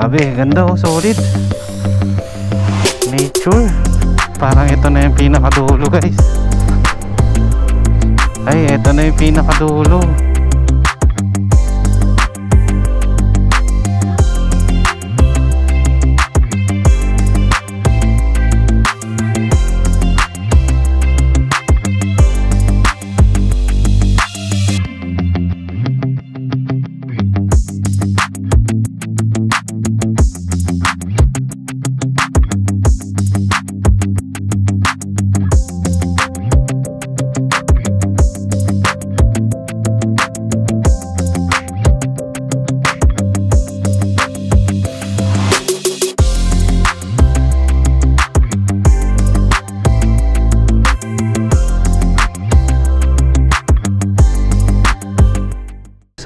Grabe, ganda oh, solid. Nature. Parang ito na yung pinakadulo guys. Ay, ito na yung pinakadulo.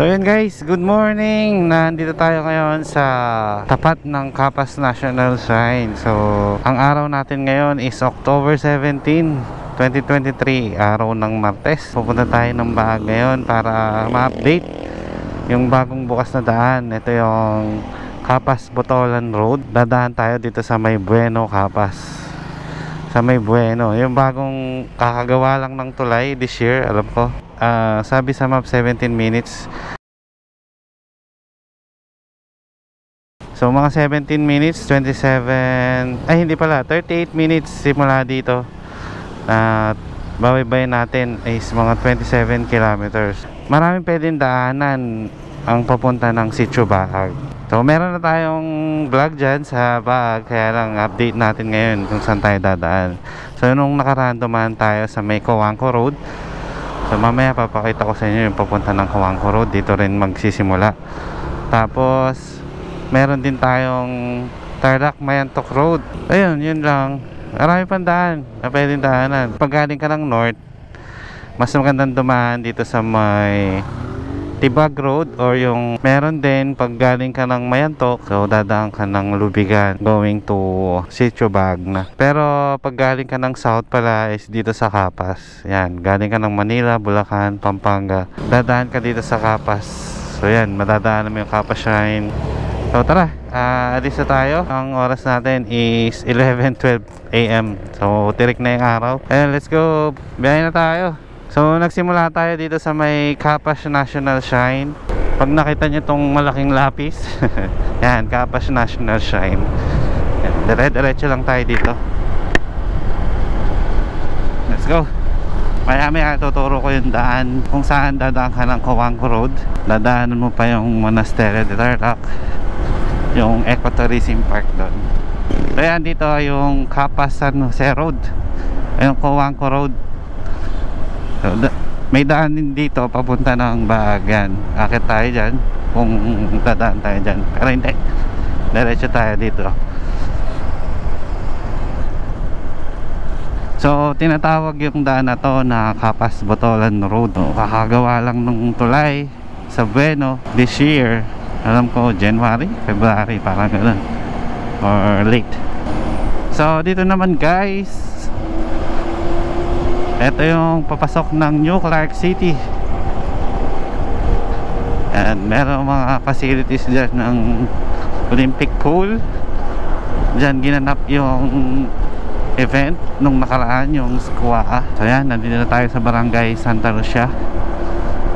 So yun guys, good morning. Nandito tayo ngayon sa tapat ng Capas National Shrine. So ang araw natin ngayon is October 17, 2023, araw ng Martes. Pupunta tayo ng Baag ngayon para ma-update yung bagong bukas na daan. Ito yung Capas Botolan Road. Dadaan tayo dito sa May Bueno, Capas. Sa May Bueno, yung bagong kakagawa lang ng tulay this year, alam ko. Sabi sa map 17 minutes. So mga 17 minutes, 27, ay hindi pala, 38 minutes simula dito. Babaybayin natin is mga 27 kilometers. Maraming pwedeng daanan ang papunta ng Sitio Baag. So meron na tayong vlog dyan sa Baag, kaya lang update natin ngayon kung saan tayo dadaan. So nung nakaraan dumaan tayo sa may Coangco Road. So mamaya papakita ko sa inyo yung papunta ng Coangco Road. Dito rin magsisimula. Tapos meron din tayong Tarlac Mayantok Road. Ayun, yun lang. Marami pang daan na pwedeng daanan. Pag galing ka ng north, mas magandang dumaan dito sa may Tibag Road, or yung meron din pag galing ka ng Mayantok, so dadaan ka ng Lubigan going to Sitio Baag na. Pero pag galing ka ng south pala is dito sa Capas. Yan, galing ka ng Manila, Bulacan, Pampanga, dadaan ka dito sa Capas. So yan, madadaanan mo yung Capas Shrine. So tara, alis na tayo. Ang oras natin is 11:12 AM. So tirik na yung araw. And let's go, biyahe na tayo. So nagsimula tayo dito sa may Capas National Shrine. Pag nakita nyo tong malaking lapis yan, Capas National Shrine. Dire-diretso lang tayo dito. Let's go. Maya tuturo ko yung daan kung saan dadaan ka ng Coangco Road. Dadaanan mo pa yung Monasterio de Tarlac, yung Ecotourism Park doon. So yan, dito yung Capas San Jose Road, yung Coangco Road. So, may daan din dito papunta ng Baag. Yan, akit tayo dyan kung dadaan tayo dyan, pero hindi, diretso tayo dito. So tinatawag yung daan na to na Capas Botolan Road. So, kakagawa lang ng tulay sa Bueno this year. Alam ko January, February, parang gano'n, or late. So dito naman guys, ito yung papasok ng New Clark City. And meron mga facilities dyan ng Olympic pool. Dyan ginanap yung event nung nakaraan, yung Squaa. So yan, nandito na tayo sa barangay Santa Lucia,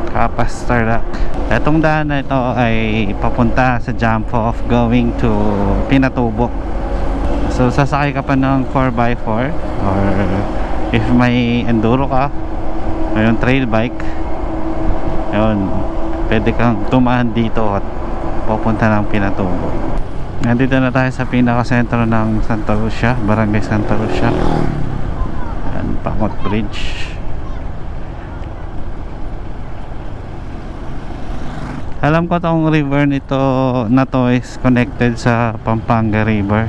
Capas, Tarlac. Itong daan na ito ay papunta sa jump off going to Pinatubo. So sasakay ka pa ng 4x4, or if may enduro ka o yung trail bike, yun, pwede kang tumaan dito at papunta ng Pinatubo. Nandito na tayo sa pinaka-sentro ng Santa Lucia, barangay Santa Lucia. Yan, Pangot Bridge. Alam ko tong river nito na to is connected sa Pampanga River.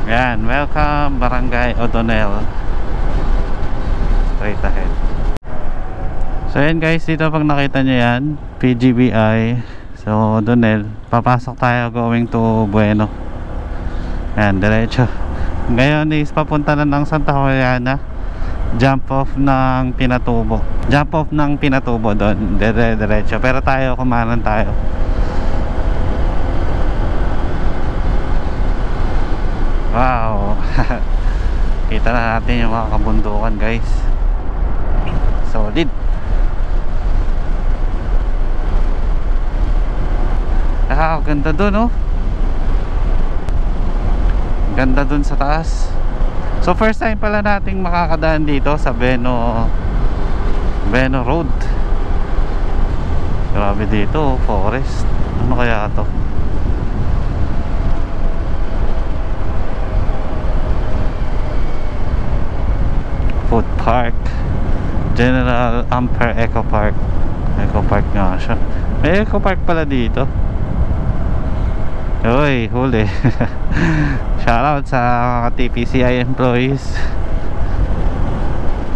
Yan, welcome Barangay O'Donnell. Straight ahead. So yan guys, dito pag nakita nyo yan, PGBI, so O'Donnell, papasok tayo going to Bueno. Yan, diretso. Ngayon is papunta na ng Santa Juliana. Jump off ng Pinatubo. Jump off ng Pinatubo doon. Diretso. Pero tayo, kumanan tayo. Wow. Kita na natin yung mga kabundukan, guys. Solid. Ganda dun, oh. Ganda dun sa taas. So first time pala nating makakadaan dito sa Beno Road. Grabe dito, forest. Ano kaya to? Food Park, General Ampere Eco Park. Eco Park nga siya. May Eco Park pala dito. Uy, huli. Shoutout sa mga TPCI employees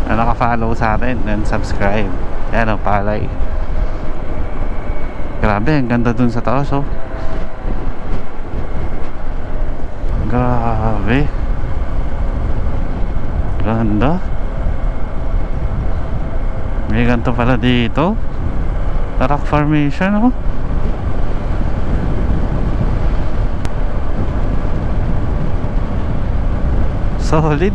na naka-follow sa atin and subscribe. Yan o, palay. Grabe, ang ganda dun sa taas, oh. Grabe. Ganda. May ganito pala dito. Rock formation, oh. Solid.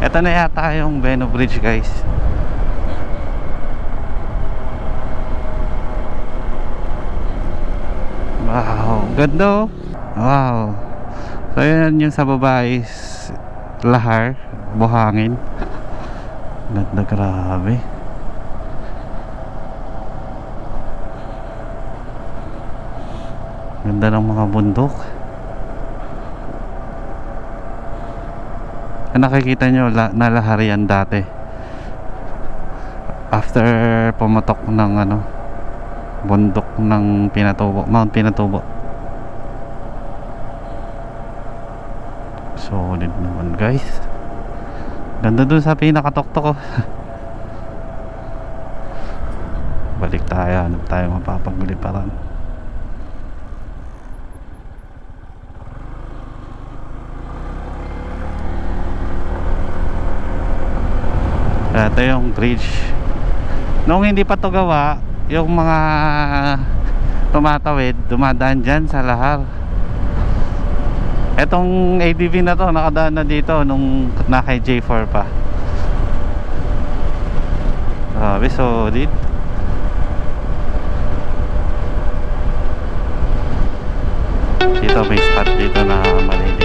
Ito na yata yung Beno Bridge, guys. Wow, ganda, oh. Wow. So yan yung sa baba is lahar, buhangin. Ganda, grabe. Ganda ng mga bundok. Nakikita nyo, nalahari yan dati. After pumatok ng ano, bundok ng Pinatubo, Mount Pinatubo. Solid naman, guys. Ganda dun sa pinakatoktok, oh. Balik tayo, hanap tayo mapapaguliparan. Ito yung bridge. Noong hindi pa to gawa, yung mga tumatawid, dumadaan dyan sa lahar. Etong ADV na to, nakadaan na dito nung naka J4 pa. Grabe, solid. Dito may spot dito na malilim.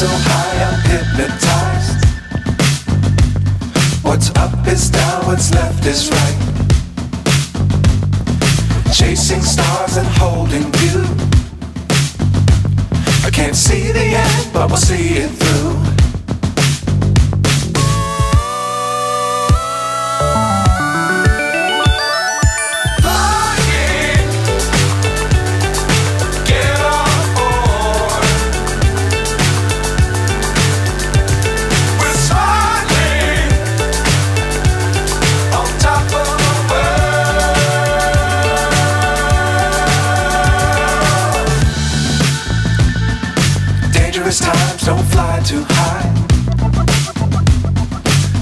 So high I'm hypnotized. What's up is down, what's left is right. Chasing stars and holding you. I can't see the end, but we'll see it through. Times don't fly too high.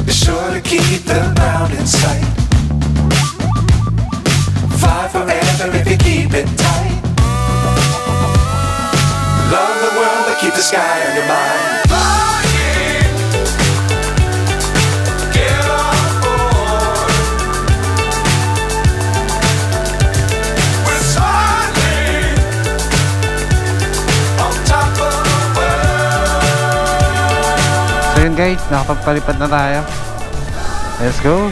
Be sure to keep the ground in sight. Fly forever if you keep it tight. Love the world but keep the sky on your mind. Flying, get on board. We're soaring on top of. So yun, guys, nakapagpalipad na tayo. Let's go.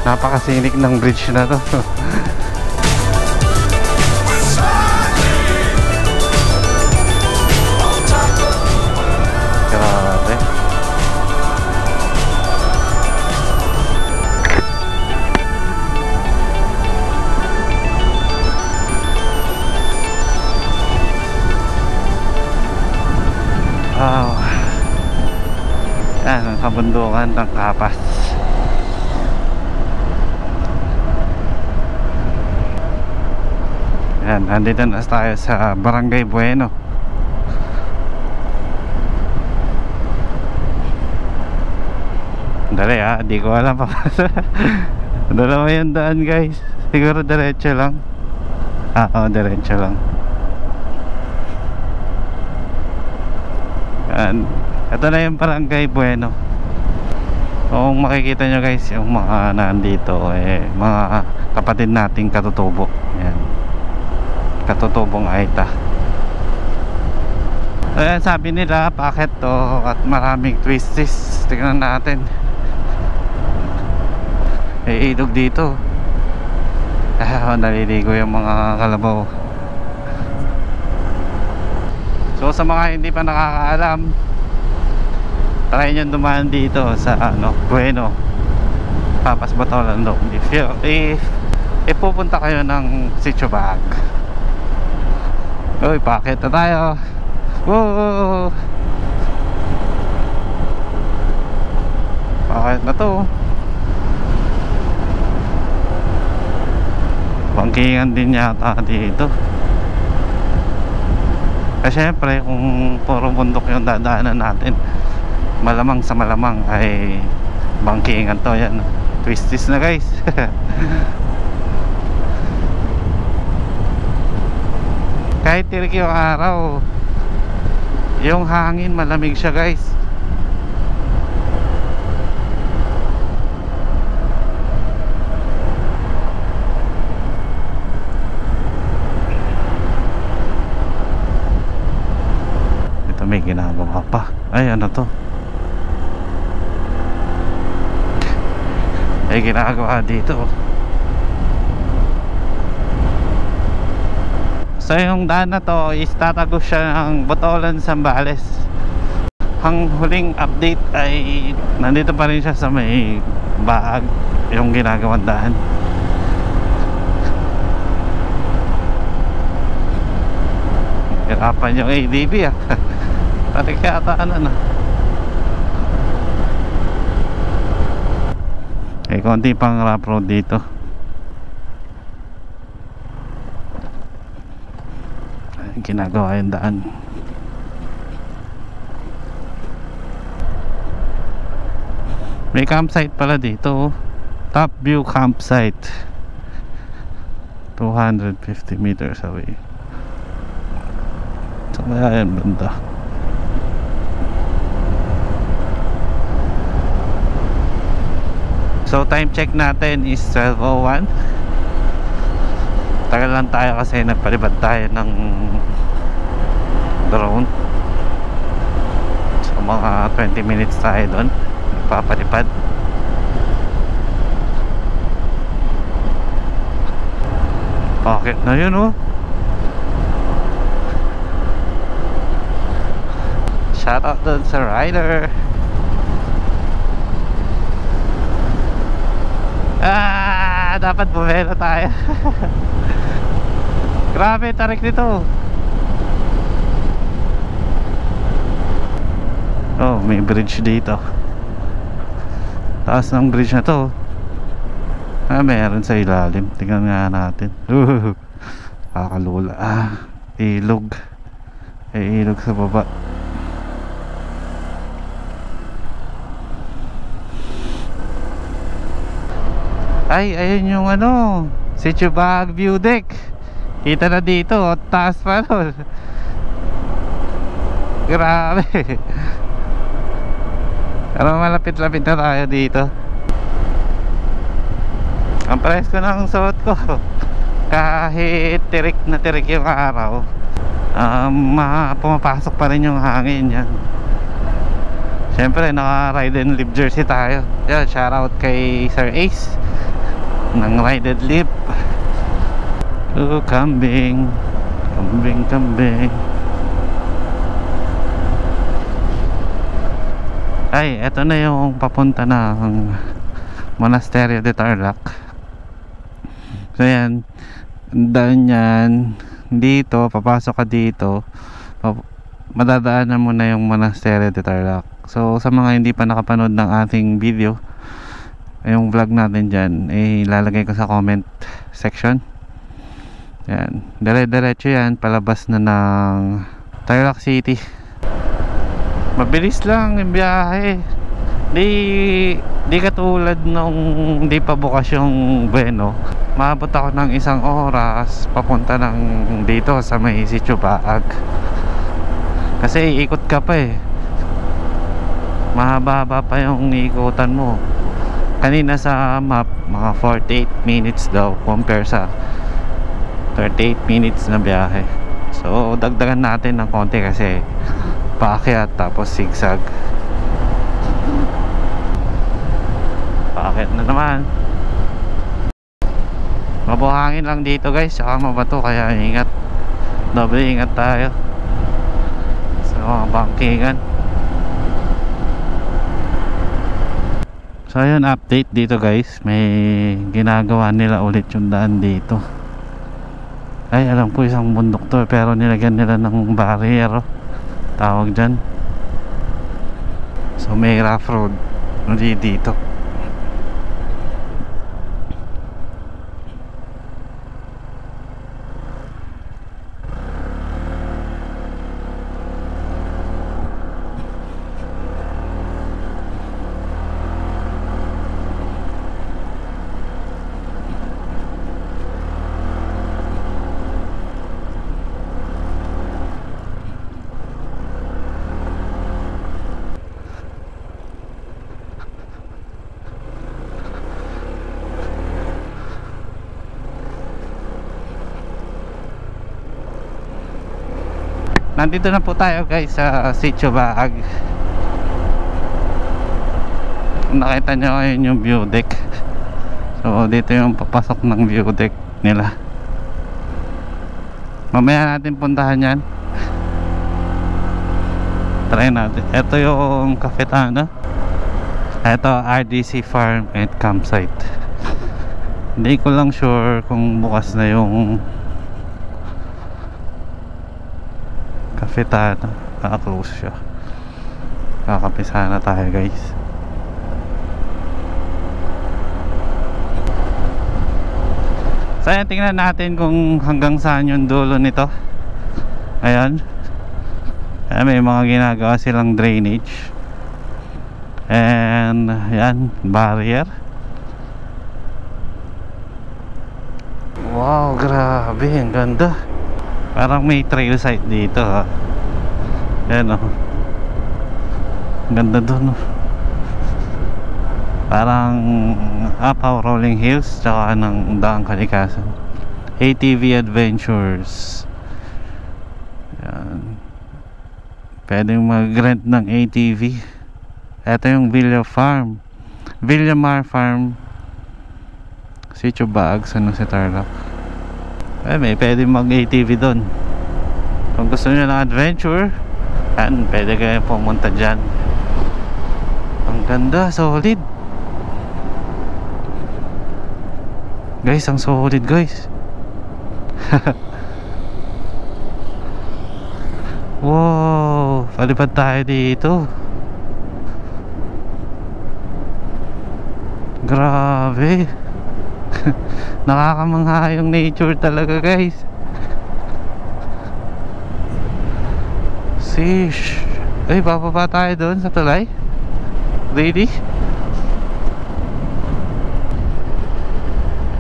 Napakasinik ng bridge na to. We're sliding on top of Yan, ang kabundukan ng Kapas. Yan, nandito na tayo sa Barangay Bueno. Dali di ko alam pa. Dalawa yung daan guys. Siguro diretso lang. Oo, diretso lang. Yan. Ito na yung Barangay Bueno. Kung makikita nyo guys, yung mga nandito mga kapatid nating katutubo. Yan. Katutubong Aita. Ayan, sabi nila packet to at maraming twisties. Tingnan natin. Ilog dito. Naliligo yung mga kalabaw. So sa mga hindi pa nakakaalam, try nyo dumaan dito sa Bueno, Papas Batolan Loob. If pupunta kayo ng Sitio Baag. Uy, packet na tayo. Whoa! Packet na to. Bangkingan din yata dito. Kasi syempre kung puro bundok yung dadaanan natin, malamang sa malamang ay bangkingan to. Yan, twisties na guys. Kahit tirik yung araw, yung hangin malamig siya guys. May ginagawa pa. Ay, ano to? May ginagawa dito. So yung daan na to is tatagos siya ng Botolan, Zambales. Ang huling update ay nandito pa rin siya sa may Baag, yung ginagawang daan. Hirapan yung ADB Tarik yata na. Konti pang rough road dito. Ginagawa yung daan. May campsite pala dito. Top View Campsite, 250 meters away. So kaya yan banda. So time check natin is 12:01. Tagal lang tayo kasi nagpalipad tayo ng drone. So mga 20 minutes tayo doon nagpapalipad. Bakit na yun Shout out doon sa rider. Dapat bumelo tayo. Grabe tarik nito. Oh, may bridge dito. Taas ng bridge na to. Meron sa ilalim. Tingnan nga natin. Kakalula. Ilog. Ilog sa baba. Ay, ayun yung Sitio Baag view deck. Kita na dito, taas pa nun. Grabe. Pero malapit-lapit na tayo dito. Ang presko ng suot ko. Kahit tirik na tirik yung araw, pumapasok pa rin yung hangin yan. Siyempre naka ride and live jersey tayo. Yan, shoutout kay Sir Ace ng Ride and Live. Kambing. Ay, eto na yung papunta ng Monasterio de Tarlac. So yan, daan yan dito, papasok ka dito, madadaanan mo na yung Monasterio de Tarlac. So sa mga hindi pa nakapanood ng ating video, yung vlog natin dyan, ilalagay ko sa comment section. Yan, dire-diretso yan, palabas na ng Tarlac City. Mabilis lang yung biyahe. Di katulad nung di pa bukas yung Bueno. Maabot ako ng 1 oras papunta ng dito sa may Sitio Baag. Kasi ikot ka pa eh. Mahaba-haba pa yung ikutan mo. Kanina sa map, mga 48 minutes daw compare sa 38 minutes na biyahe. So dagdagan natin ng konti kasi paakyat tapos zigzag. Paakyat na naman. Mabuhangin lang dito guys, saka mabato, kaya ingat. Doble ingat tayo sa mga bangkingan. So ayun, update dito guys, may ginagawa nila ulit yung daan dito. Ay, alam ko isang bundok to, pero nilagyan nila ng barrier, tawag dyan. So may rough road dito. Nandito na po tayo guys sa Sitio Baag. Nakita nyo ngayon yung view deck. So dito yung papasok ng view deck nila. Mamaya natin puntahan yan. Try natin. Ito yung Cafetana. Ito RDC Farm and Campsite. Hindi ko lang sure kung bukas na yung Cafetana. Naka-close siya. Kakapisa na tayo guys. So ayan, tingnan natin kung hanggang saan yung dulo nito. Ayan. Ayan, may mga ginagawa silang drainage. And ayan, barrier. Wow, grabe, ang ganda. Parang may trail site dito ha. Ayan o. Ganda dun o. Parang Apaw Rolling Hills tsaka ng Daang Kalikasan. ATV Adventures. Ayan. Pwedeng mag-rent ng ATV. Ito yung Villamar Farm, Sitio Baag, San Jose, Tarlac. May pwede mag-ATV doon. Kung gusto nyo ng adventure, yan, pwede kayo pumunta dyan. Ang ganda, solid. Guys, ang solid guys. Wow, palipad tayo dito. Grabe. Nakakamangha yung nature talaga guys. Sheesh. Ay, bababa tayo doon sa tulay. Really?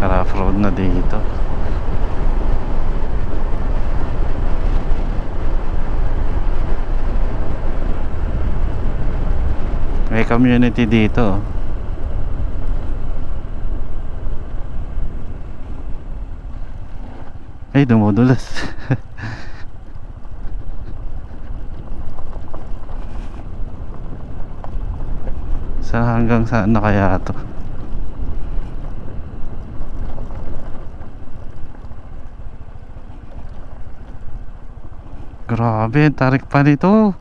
Rough road na dito. May community dito. Ay, dumudulas. Hanggang saan na kaya ito? Grabe, tarik pa nito.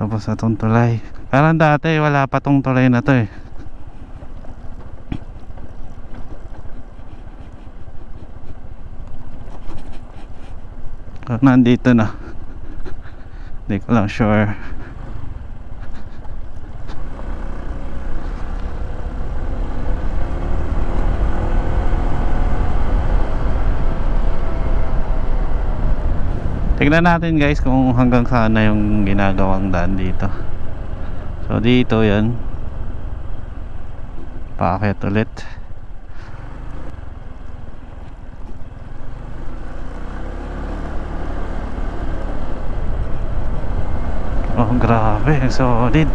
Tapos sa itong tulay. Parang dati wala pa tong tulay na to eh. Nandito na. Hindi ko lang sure. Tignan natin guys kung hanggang saan na yung ginagawang daan dito. So dito yan. Paakyat ulit. Oh grabe, solid.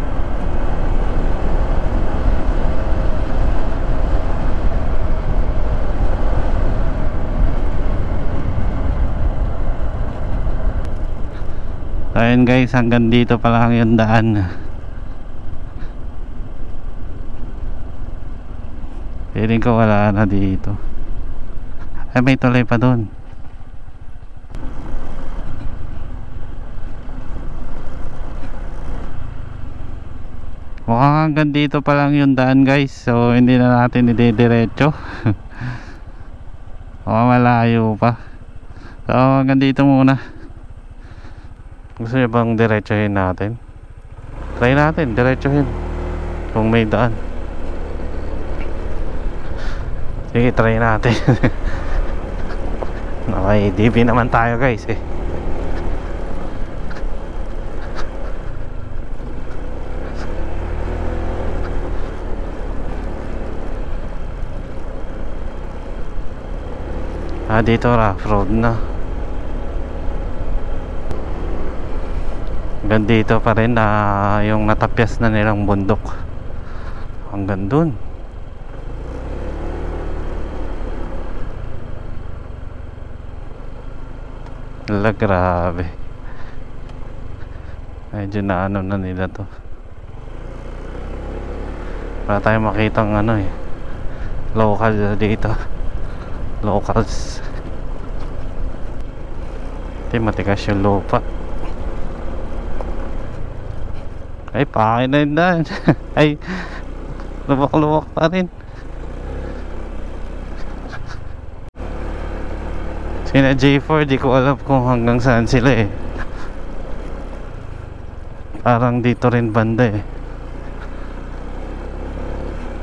Ayun guys, hanggang dito pa lang yung daan. Feeling ko wala na dito. Ay, may tuloy pa dun. Mukhang hanggang dito pa lang yung daan guys. So hindi na natin idediretso. Mukhang malayo pa. So hanggang dito muna. Gusto nyo bang diretsuhin natin? Try natin, diretsuhin kung may daan. Sige, try natin. Okay, DB naman tayo guys eh. Dito rough road na. Hanggang dito pa rin na yung natapyas na nilang bundok. Hanggang dun. Hala, grabe. Medyo na ano na nila to. Wala tayong makitang ano eh, local dito. Locals. Matigas yung lupa. Ay, pakin na yun daan. Ay, luwak-luwak pa rin. Sina J4, di ko alam kung hanggang saan sila eh. Parang dito rin banda eh.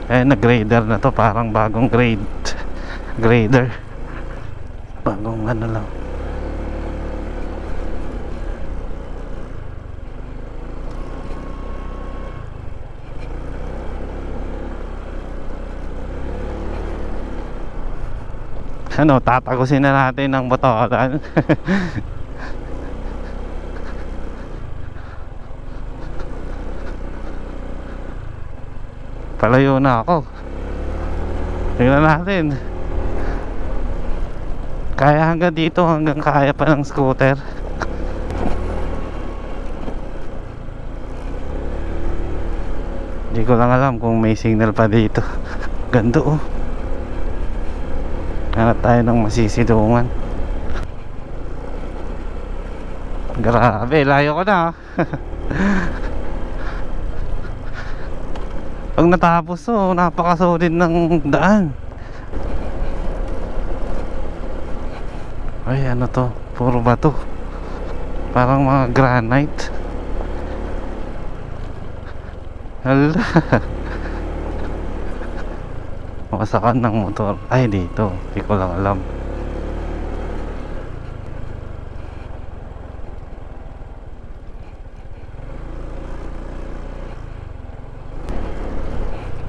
Eh, nag-grader na to. Parang bagong grader. Bagong ano lang. Ano, tatagusin na natin ang botolan. Palayo na ako. Tingnan natin. Kaya hanggang dito, hanggang kaya pa ng scooter. Hindi ko lang alam kung may signal pa dito. Ganda oh. Hanap tayo ng masisidungan. Grabe, layo ko na. Pag natapos to, napakasolid ng daan. Ay, ano to? Puro bato. Parang mga granite. Hala. Masakan ng motor. Ay, dito. Hindi ko lang alam.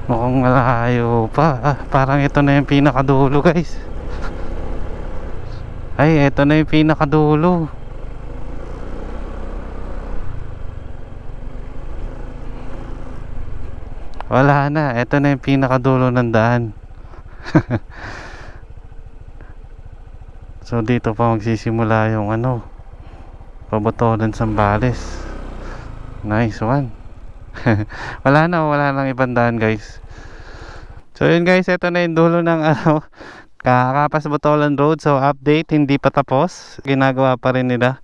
Mukhang malayo pa. Parang ito na yung pinakadulo guys. Ay, ito na yung pinakadulo. Wala na. Ito na yung pinakadulo ng daan. So dito pa magsisimula yung ano, Pabotolan Zambales. Nice one. wala nang ibang daan guys. So yun guys, ito na yung dulo ng ano, Kakapas Botolan Road. So update, hindi pa tapos, ginagawa pa rin nila.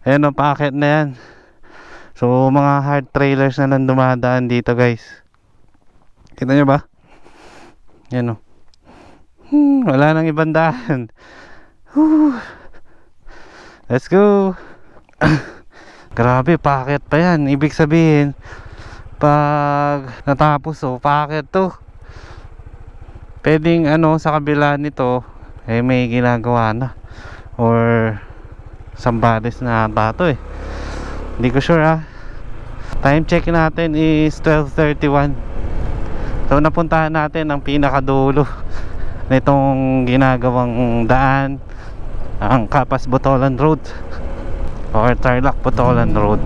Ayan o, paakyat na yan. So mga hard trailers na lang dumadaan dito guys. Kita nyo ba? Yan o. Wala nang ibang daan. Let's go. Grabe, paakyat pa yan. Ibig sabihin pag natapos paakyat to. Pwedeng sa kabila nito may ginagawa na or Sambales na ata to hindi ko sure time check natin is 12:31. So napuntahan natin ang pinakadulo nitong ginagawang daan, ang Capas-Botolan Road or Tarlac-Botolan Road.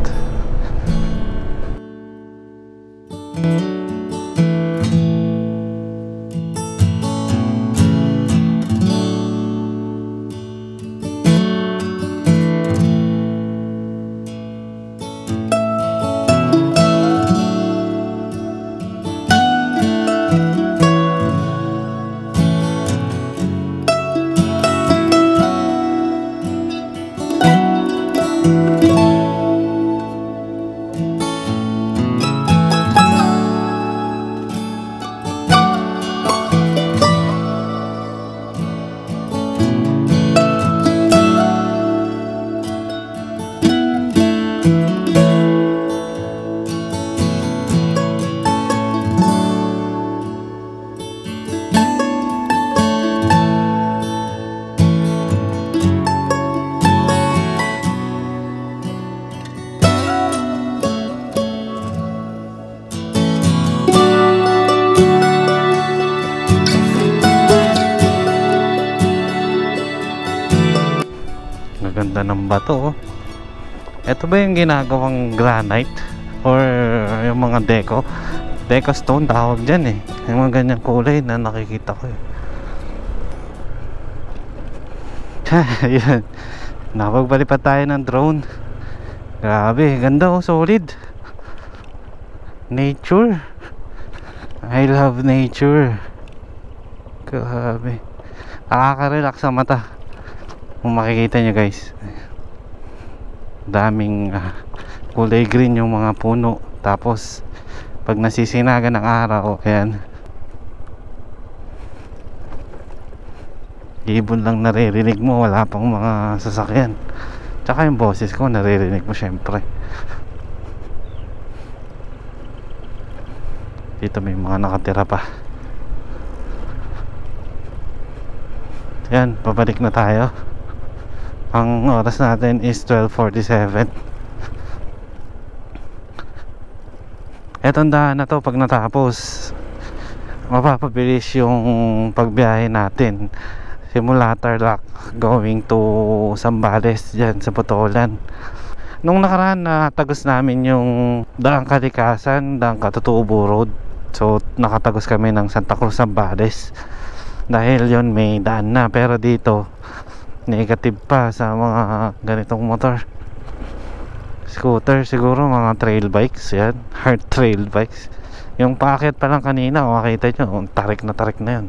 Ganda ng bato. Ito ba yung ginagawang granite or yung mga deco stone tawag dyan yung mga ganyang kulay na nakikita ko Ayan, napagbalipat tayo ng drone. Grabe, ganda solid nature. I love nature. Grabe, nakaka-relax sa mata. Kung makikita nyo guys, daming kulay green yung mga puno. Tapos pag nasisinagan ng araw, ayan, ibon lang naririnig mo, wala pang mga sasakyan. Tsaka yung boses ko naririnig mo syempre. Dito may mga nakatira pa. Ayan, pabalik na tayo. Ang oras natin is 12:47. Etong daan na to, pag natapos, mapapabilis yung pagbiyahe natin simula Tarlac going to Sambales dyan sa Botolan. Nung nakaraan natagos namin yung Daang Kalikasan, Daang Katutubo Road. So nakatagos kami ng Santa Cruz, Sambales dahil yon may daan na. Pero dito negative pa sa mga ganitong motor, scooter, siguro mga trail bikes. Yan, hard trail bikes. Yung paakyat pa lang kanina, makita nyo, tarik na yan.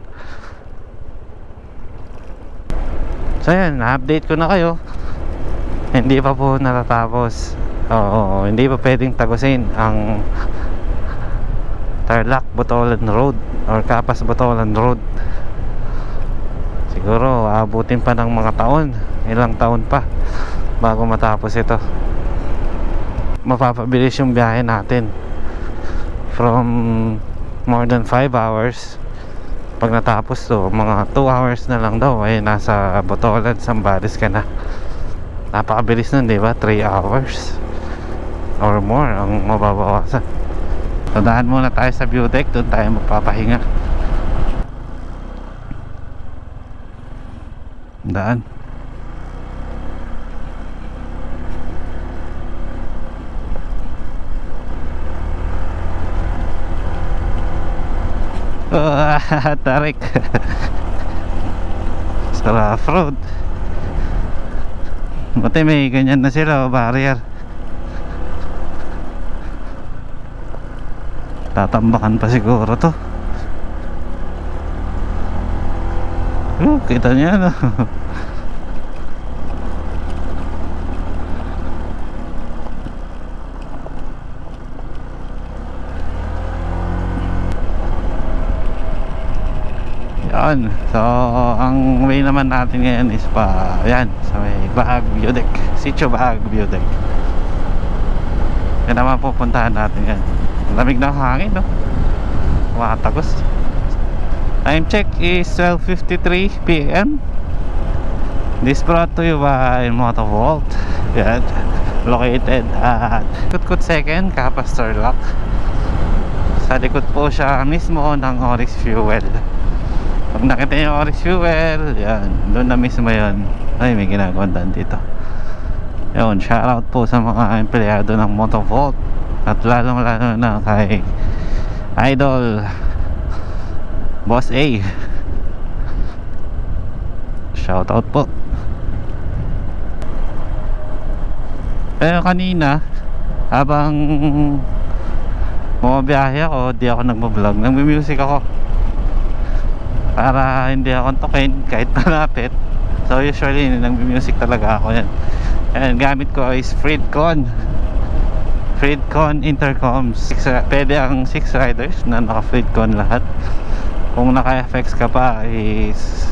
So yan, na-update ko na kayo. Hindi pa po natatapos. Oo, hindi pa pwedeng tagusin ang Tarlac-Botolan Road or Capas-Botolan Road. Siguro aabutin pa ng mga taon, ilang taon pa bago matapos ito. Mapapabilis yung biyahe natin from more than 5 hours. Pag natapos to, mga 2 hours na lang daw ay nasa Botolan, Sambales ka na. Napakabilis nun, di ba? 3 hours or more ang mababawasan. Tandaan muna tayo sa view deck, doon tayo magpapahinga. Daan. Tarik. Sa rough road. Buti may ganyan na sila, barrier. Tatambakan pa siguro to. Kita niya no. Con. So ang way naman natin ngayon is pa yan sa may Baag View Deck, Sitio Baag View Deck. Yan naman pupuntahan natin yan. Lamig ng hangin, no? Makatagos. Time check is 12:53 PM. This brought to you by Motovolt. Yan. Located at Kutkut 2nd, Kapas Tarlac. Sa likod po siya mismo ng Oryx Fuel. Pag nakita niyo yung Oryx Fuel, yan, doon na mismo yun. Ay, may ginagawang dito. Yun, shoutout po sa mga empleyado ng Motovolt. At lalong lalo na kay Idol Boss A. Shoutout po. Pero kanina habang bumabiyahe ako, di ako nagbablog, nagmi-music ako para hindi ako antukin kahit malapit. So usually nagmi-music talaga ako yan. And gamit ko is Freedcon intercoms. Pwede ang 6 riders na naka Freedcon lahat. Kung naka FX ka pa is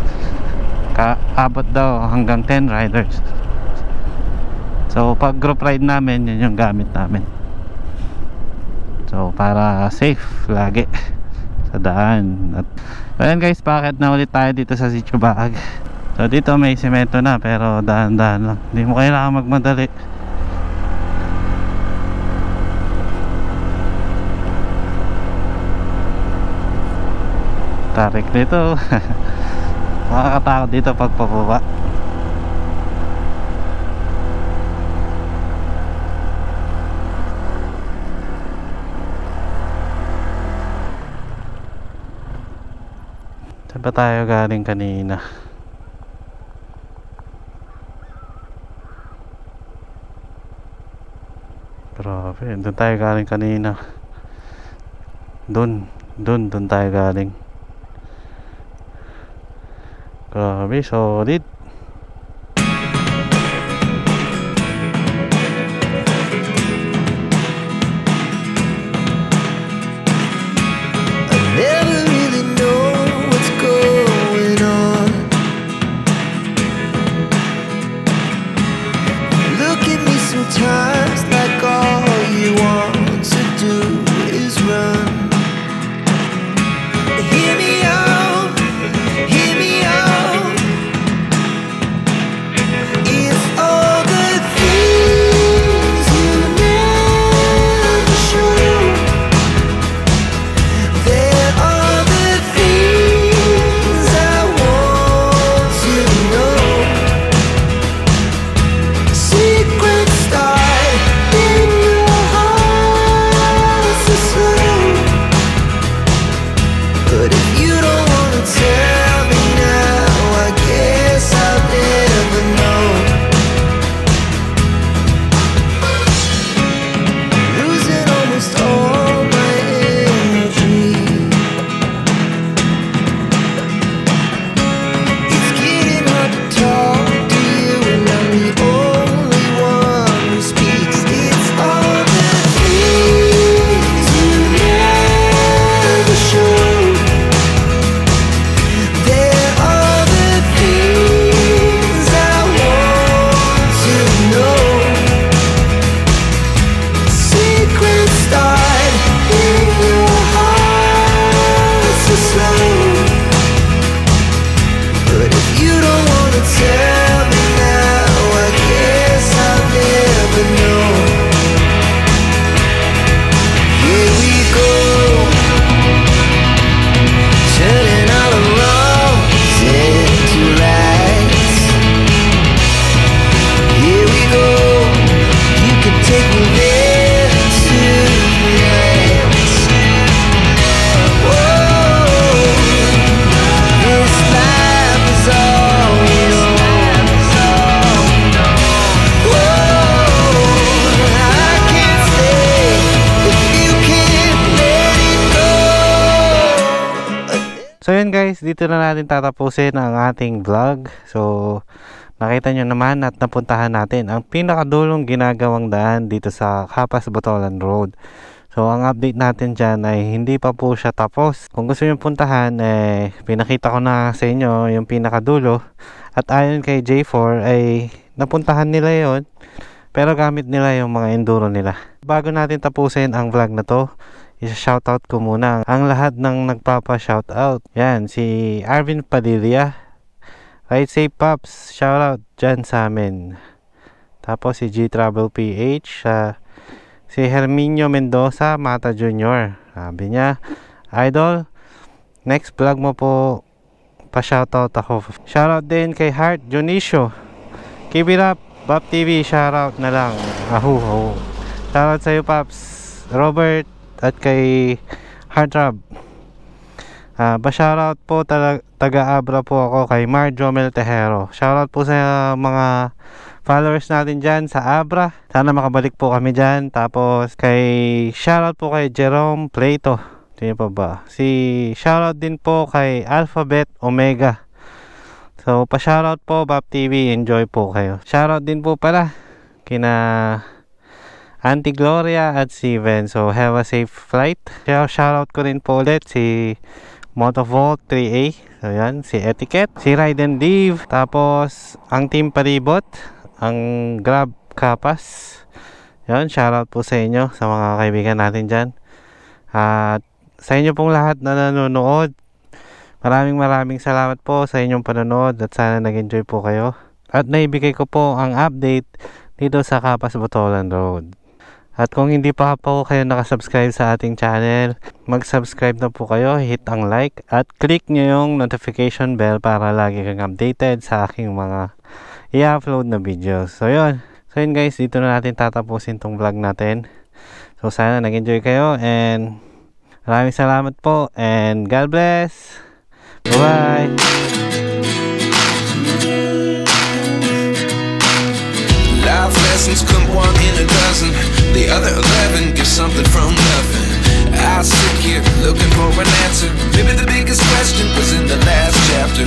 abot daw hanggang 10 riders. So pag group ride namin, yun yung gamit namin. So para safe lagi sa daan. At ayan guys, bakit na ulit tayo dito sa Sitio Baag. So dito may semento na, pero dahan-dahan lang. Hindi mo kailangan magmadali. Tarik dito. Makakatakot dito pag pababa. Saan ba tayo galing kanina? Grabe, doon tayo galing kanina. Doon tayo galing. Grabe, solid. Sometimes like all you want to do is run. Hear me out, hear me out. If all the things you never show, there are the things I want to know. Secrets start in your heart so slow. But if you don't wanna tell me now, I guess I'll never know. Losing almost all my energy. It's getting hard to talk to you, and I'm the only one who speaks. It's all the things you never show. There are the things I want to know. Secrets start in your heart so slow. But if you don't wanna tell me now, I guess I'll never know. Here we go, turning all the wrongs into rights. Here we go, you can take me there tonight. Whoa, this life is all we know. Whoa, I can't stay if you can't let it go. So yun guys, dito na natin tatapusin ang ating vlog. So nakita nyo naman at napuntahan natin ang pinakadulong ginagawang daan dito sa Kapas Botolan Road. So, ang update natin dyan ay hindi pa po siya tapos. Kung gusto nyo puntahan, pinakita ko na sa inyo yung pinakadulo. At ayon kay J4 ay napuntahan nila yon, pero gamit nila yung mga enduro nila. Bago natin tapusin ang vlog na to, isa-shoutout ko muna ang lahat ng nagpapa-shoutout. Yan, si Arvin Padilla. Ride safe, Pops. Shoutout dyan sa amin. Tapos si G-Travel PH. Si Herminio Mendoza Mata Jr. Sabi niya, Idol, next vlog mo po pa-shoutout ako. Shoutout din kay Heart Junicio. Keep it up, Bob TV. Shoutout na lang. Ahu. Shoutout sa'yo, Pops. Robert at kay Heart Rob. Pa-shoutout po taga-Abra po ako kay Marjomel Tejero. Shoutout po sa mga followers natin dyan sa Abra. Sana makabalik po kami dyan. Tapos shoutout po kay Jerome Plato. Sino pa ba? Shoutout din po kay Alphabet Omega. So pa-shoutout po Bob TV. Enjoy po kayo. Shoutout din po pala kina Auntie Gloria at si Ven. So have a safe flight. Shoutout ko rin po ulit si Motovolt 3A. So yan, si Etiquette, si Ride and Live. Tapos ang Team Paribot, ang Grab Kapas. Yan, shoutout po sa inyo, sa mga kaibigan natin dyan. At sa inyo pong lahat na nanonood, maraming salamat po sa inyong panonood at sana nag-enjoy po kayo. At naibigay ko po ang update dito sa Kapas Botolan Road. At kung hindi pa po kayo nakasubscribe sa ating channel, mag-subscribe na po kayo, hit ang like at click nyo yung notification bell para lagi kang updated sa aking mga i-upload na videos. So yun guys, dito na natin tatapusin tong vlog natin. So sana nag-enjoy kayo and maraming salamat po and God bless. Bye-bye. Life lessons come one in a dozen. The other 11 give something from nothing. I sit here looking for an answer. Maybe the biggest question was in the last chapter.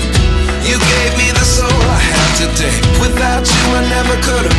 You gave me the soul I have today. Without you I never could have